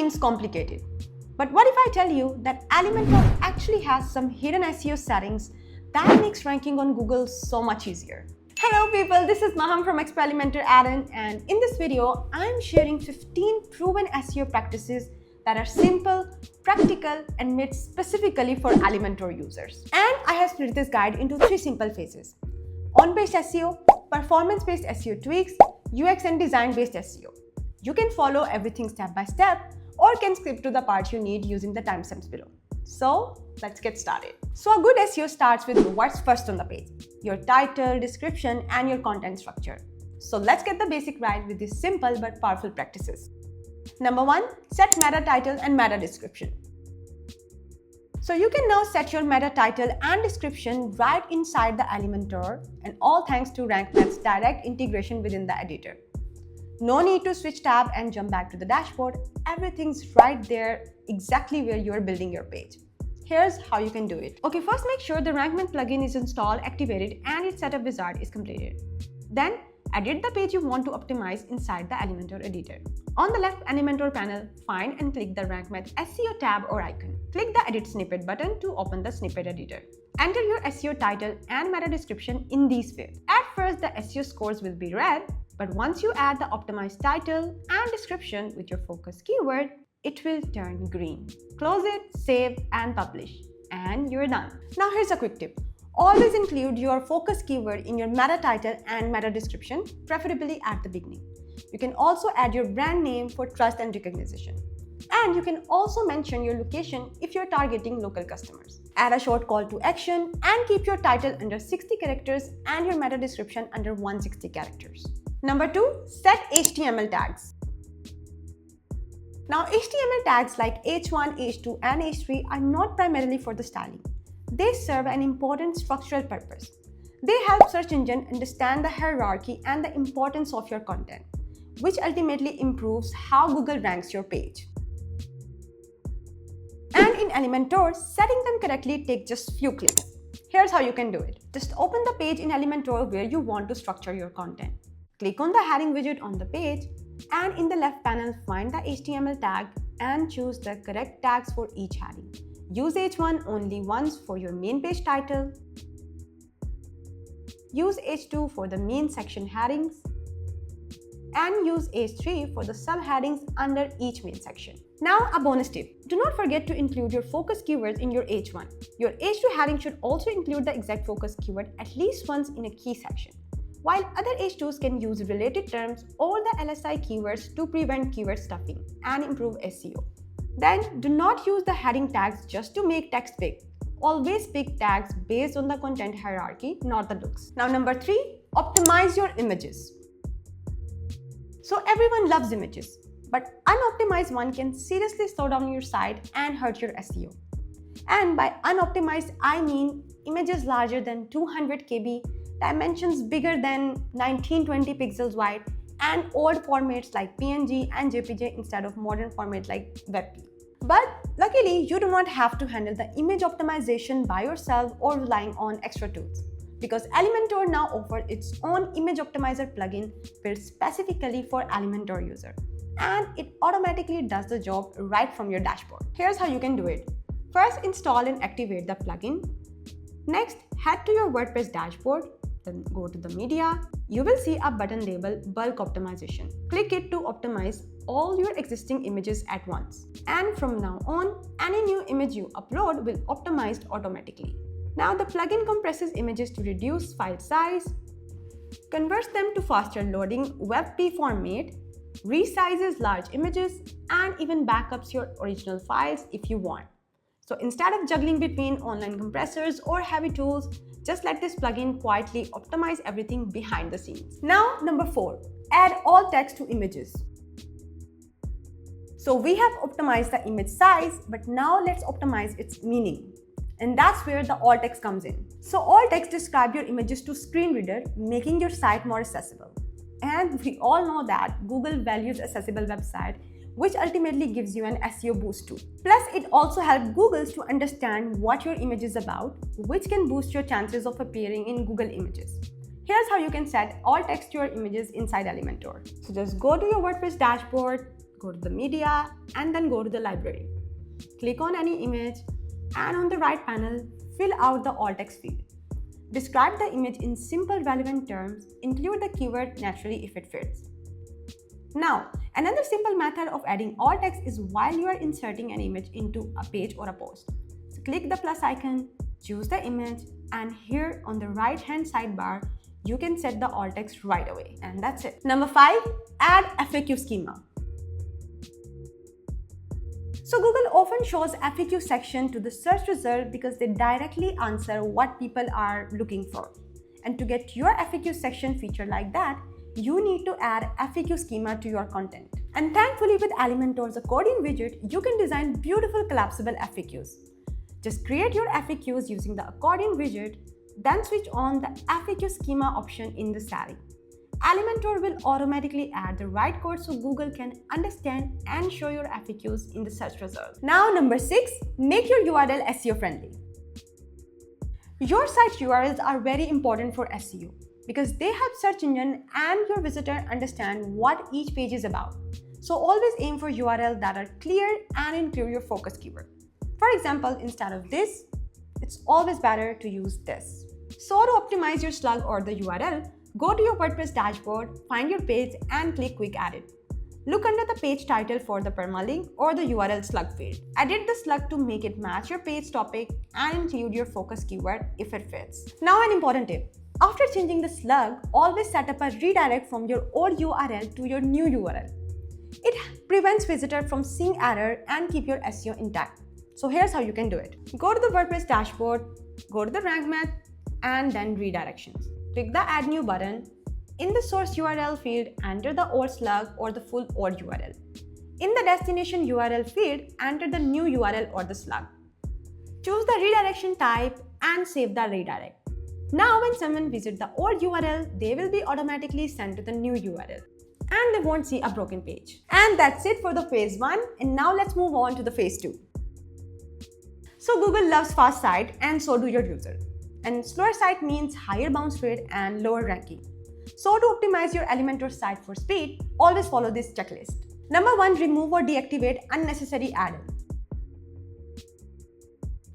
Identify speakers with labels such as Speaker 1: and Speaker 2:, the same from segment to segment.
Speaker 1: seems complicated. But what if I tell you that Elementor actually has some hidden SEO settings that makes ranking on Google so much easier? Hello people, this is Maham from Elementor Addons, and in this video, I'm sharing 15 proven SEO practices that are simple, practical, and made specifically for Elementor users. And I have split this guide into 3 simple phases: on-page SEO, performance-based SEO tweaks, UX and design-based SEO. You can follow everything step by step or can skip to the parts you need using the timestamps below. So let's get started. So a good SEO starts with what's first on the page: your title, description, and your content structure. So let's get the basic right with these simple but powerful practices. Number 1, set meta title and meta description. So you can now set your meta title and description right inside the Elementor, and all thanks to RankMath's direct integration within the editor. No need to switch tab and jump back to the dashboard. Everything's right there, exactly where you're building your page. Here's how you can do it. Okay, first make sure the RankMath plugin is installed, activated, and its setup wizard is completed. Then edit the page you want to optimize inside the Elementor editor. On the left Elementor panel, find and click the RankMath SEO tab or icon. Click the Edit Snippet button to open the snippet editor. Enter your SEO title and meta description in these fields. At first, the SEO scores will be red, but once you add the optimized title and description with your focus keyword, it will turn green. Close it, save, and publish, and you're done. Now here's a quick tip. Always include your focus keyword in your meta title and meta description, preferably at the beginning. You can also add your brand name for trust and recognition. And you can also mention your location if you're targeting local customers. Add a short call to action and keep your title under 60 characters and your meta description under 160 characters. Number 2, set HTML tags. Now, HTML tags like H1, H2, and H3 are not primarily for the styling. They serve an important structural purpose. They help search engine understand the hierarchy and the importance of your content, which ultimately improves how Google ranks your page. And in Elementor, setting them correctly takes just few clicks. Here's how you can do it. Just open the page in Elementor where you want to structure your content. Click on the heading widget on the page, and in the left panel, find the HTML tag and choose the correct tags for each heading. Use H1 only once for your main page title. Use H2 for the main section headings. And use H3 for the subheadings under each main section. Now, a bonus tip. Do not forget to include your focus keywords in your H1. Your H2 heading should also include the exact focus keyword at least once in a key section, while other H2s can use related terms or the LSI keywords to prevent keyword stuffing and improve SEO. Then, do not use the heading tags just to make text big. Always pick tags based on the content hierarchy, not the looks. Now, number 3, optimize your images. So everyone loves images, but unoptimized one can seriously slow down your site and hurt your SEO. And by unoptimized, I mean images larger than 200 KB, dimensions bigger than 1920 pixels wide, and old formats like PNG and JPG instead of modern formats like WebP. But luckily, you do not have to handle the image optimization by yourself or relying on extra tools, because Elementor now offers its own image optimizer plugin built specifically for Elementor user, and it automatically does the job right from your dashboard. Here's how you can do it. First, install and activate the plugin. Next, head to your WordPress dashboard. Then go to the media. You will see a button labeled Bulk Optimization. Click it to optimize all your existing images at once. And from now on, any new image you upload will optimize automatically. Now the plugin compresses images to reduce file size, converts them to faster loading WebP format, resizes large images, and even backups your original files if you want. So instead of juggling between online compressors or heavy tools, just let this plugin quietly optimize everything behind the scenes. Now, number 4, add all text to images. So we have optimized the image size, but now let's optimize its meaning. And that's where the alt text comes in. So alt text describe your images to screen reader, making your site more accessible. And we all know that Google values accessible website, which ultimately gives you an SEO boost too. Plus, it also helps Google to understand what your image is about, which can boost your chances of appearing in Google Images. Here's how you can set alt text to your images inside Elementor. So just go to your WordPress dashboard, go to the media, and then go to the library. Click on any image, and on the right panel, fill out the alt text field. Describe the image in simple relevant terms, include the keyword naturally if it fits. Now, another simple method of adding alt text is while you are inserting an image into a page or a post. So click the plus icon, choose the image, and here on the right hand sidebar, you can set the alt text right away. And that's it. Number 5, add FAQ schema. So Google often shows FAQ section to the search result because they directly answer what people are looking for. And to get your FAQ section feature like that, you need to add FAQ schema to your content. And thankfully with Elementor's accordion widget, you can design beautiful collapsible FAQs. Just create your FAQs using the accordion widget, then switch on the FAQ schema option in the setting. Elementor will automatically add the right code so Google can understand and show your FAQs in the search results. Now number 6, make your URL SEO friendly. Your site URLs are very important for SEO because they help search engine and your visitor understand what each page is about. So always aim for URLs that are clear and include your focus keyword. For example, instead of this, it's always better to use this. So to optimize your slug or the URL, go to your WordPress dashboard, find your page and click Quick Edit. Look under the page title for the permalink or the URL slug field. Edit the slug to make it match your page topic and include your focus keyword if it fits. Now an important tip. After changing the slug, always set up a redirect from your old URL to your new URL. It prevents visitor from seeing error and keep your SEO intact. So here's how you can do it. Go to the WordPress dashboard, go to the rank math and then redirections. Click the Add New button. In the source URL field, enter the old slug or the full old URL. In the destination URL field, enter the new URL or the slug. Choose the redirection type and save the redirect. Now when someone visits the old URL, they will be automatically sent to the new URL and they won't see a broken page. And that's it for the phase 1. And now let's move on to the phase 2. So Google loves fast site and so do your user. And slower site means higher bounce rate and lower ranking. So to optimize your Elementor site for speed, always follow this checklist. Number 1, remove or deactivate unnecessary add-on.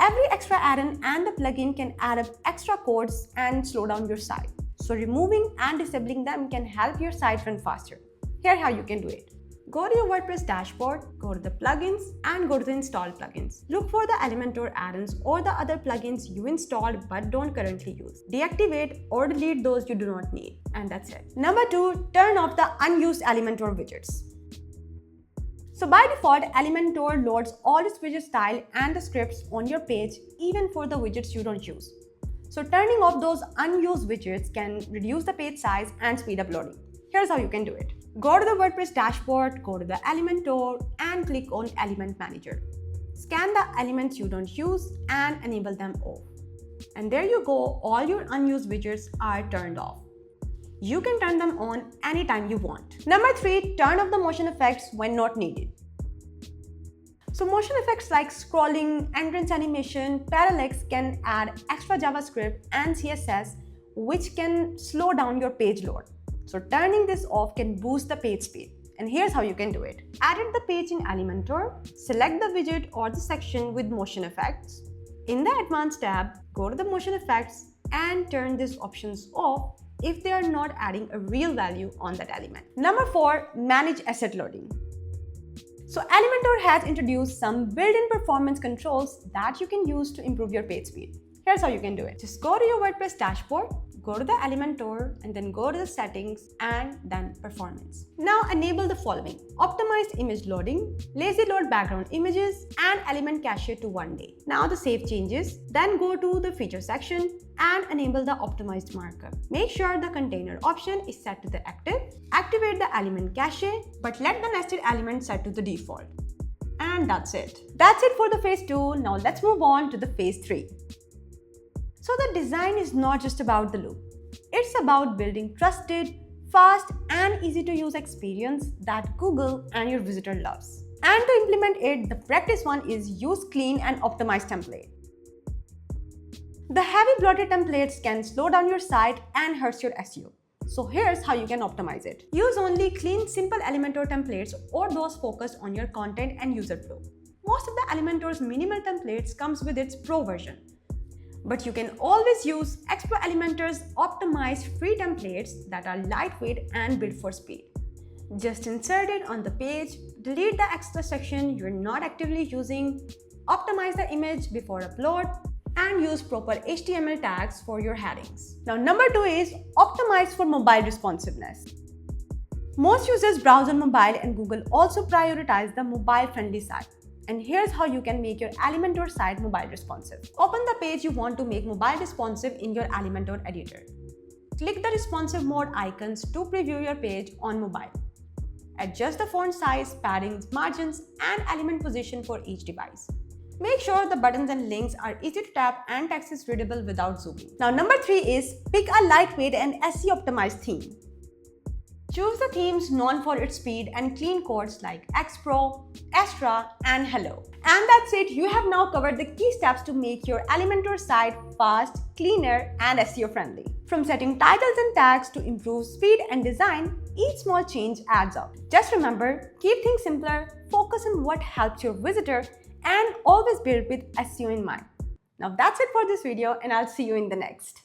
Speaker 1: Every extra add-on and the plugin can add up extra codes and slow down your site. So removing and disabling them can help your site run faster. Here's how you can do it. Go to your WordPress dashboard, go to the plugins and go to the installed plugins. Look for the Elementor add-ons or the other plugins you installed but don't currently use. Deactivate or delete those you do not need. And that's it. Number 2, turn off the unused Elementor widgets. So by default, Elementor loads all its widget style and the scripts on your page even for the widgets you don't use. So turning off those unused widgets can reduce the page size and speed up loading. Here's how you can do it. Go to the WordPress dashboard, go to the Elementor and click on Element Manager. Scan the elements you don't use and enable them off. And there you go, all your unused widgets are turned off. You can turn them on anytime you want. Number 3, turn off the motion effects when not needed. So motion effects like scrolling, entrance animation, parallax can add extra JavaScript and CSS which can slow down your page load. So turning this off can boost the page speed. And here's how you can do it. Edit the page in Elementor, select the widget or the section with motion effects. In the Advanced tab, go to the motion effects and turn these options off if they are not adding a real value on that element. Number 4, manage asset loading. So Elementor has introduced some built-in performance controls that you can use to improve your page speed. Here's how you can do it. Just go to your WordPress dashboard, go to the Elementor and then go to the settings and then performance. Now enable the following: optimized image loading, lazy load background images and element cache to 1 day. Now the save changes, then go to the feature section and enable the optimized markup. Make sure the container option is set to the active. Activate the element cache, but let the nested element set to the default. And that's it. That's it for the phase 2. Now let's move on to the phase 3. So the design is not just about the look. It's about building trusted, fast and easy to use experience that Google and your visitor loves. And to implement it, the practice one is use clean and optimized template. The heavy bloated templates can slow down your site and hurt your SEO. So here's how you can optimize it. Use only clean, simple Elementor templates or those focused on your content and user flow. Most of the Elementor's minimal templates comes with its Pro version. But you can always use XPRO Elementor's optimized free templates that are lightweight and built for speed. Just insert it on the page, delete the extra section you're not actively using, optimize the image before upload, and use proper HTML tags for your headings. Now, number 2 is optimize for mobile responsiveness. Most users browse on mobile and Google also prioritize the mobile-friendly site. And here's how you can make your Elementor site mobile responsive. Open the page you want to make mobile responsive in your Elementor editor. Click the responsive mode icons to preview your page on mobile. Adjust the font size, padding, margins, and element position for each device. Make sure the buttons and links are easy to tap and text is readable without zooming. Now, number 3 is pick a lightweight and SEO optimized theme. Choose the themes known for its speed and clean codes like XPRO, Astra, and Hello. And that's it. You have now covered the key steps to make your Elementor site fast, cleaner, and SEO friendly. From setting titles and tags to improve speed and design, each small change adds up. Just remember, keep things simpler, focus on what helps your visitor, and always build with SEO in mind. Now that's it for this video, and I'll see you in the next.